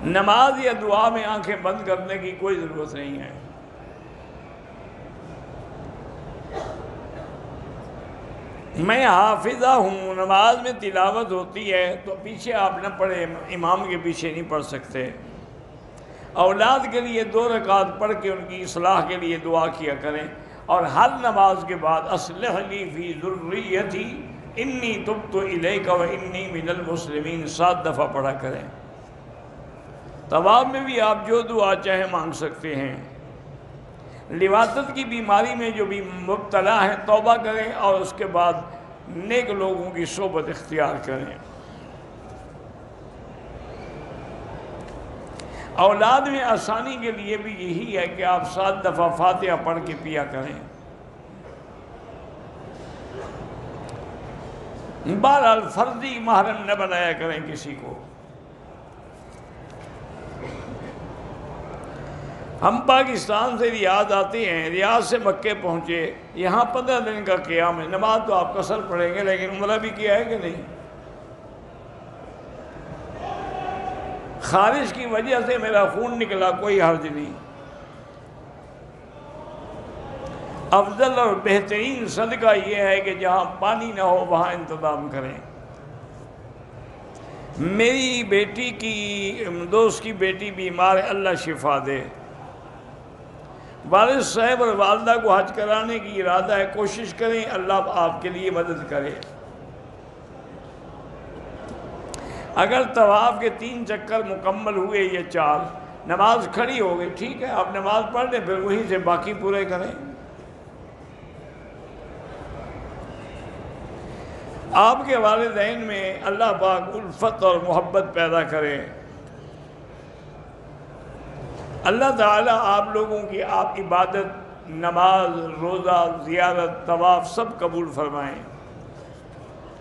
نماز یا دعا میں آنکھیں بند کرنے کی کوئی ضرورت نہیں ہے۔ میں حافظہ ہوں، نماز میں تلاوت ہوتی ہے تو پیچھے آپ نہ پڑھیں، امام کے پیچھے نہیں پڑھ سکتے۔ اولاد کے لیے 2 رکعت پڑھ کے ان کی اصلاح کے لیے دعا کیا کریں، اور ہر نماز کے بعد اصلح لی فی ذریتی انی تبت الیک و انی من المسلمین 7 دفعہ پڑھا کریں۔ طواف میں بھی آپ جو دعا چاہیں مانگ سکتے ہیں۔ لواطت کی بیماری میں جو بھی مبتلا ہیں توبہ کریں اور اس کے بعد نیک لوگوں کی صحبت اختیار کریں۔ اولاد میں آسانی کے لیے بھی یہی ہے کہ آپ 7 دفعہ فاتحہ پڑھ کے پیا کریں۔ بہرحال فرضی محرم نہ بنایا کریں کسی کو۔ ہم پاکستان سے ریاض آتے ہیں، ریاض سے مکے پہنچے، یہاں 15 دن کا قیام ہے۔ نماز تو آپ قصر پڑھیں گے لیکن عمرہ بھی کیا ہے کہ نہیں؟ خارش کی وجہ سے میرا خون نکلا، کوئی حرج نہیں۔ افضل اور بہترین صدقہ یہ ہے کہ جہاں پانی نہ ہو وہاں انتظام کریں۔ میری بیٹی کی دوست کی بیٹی بیمار ہے، اللہ شفا دے۔ والد صاحب اور والدہ کو حج کرانے کی ارادہ ہے، کوشش کریں اللہ آپ کے لیے مدد کرے۔ اگر طواف کے 3 چکر مکمل ہوئے یا 4، نماز کھڑی ہو گئی، ٹھیک ہے، آپ نماز پڑھ لیں، پھر وہیں سے باقی پورے کریں۔ آپ کے والدین میں اللہ پاک الفت اور محبت پیدا کرے۔ اللہ تعالیٰ آپ لوگوں کی آپ عبادت، نماز، روزہ، زیارت، طواف سب قبول فرمائیں۔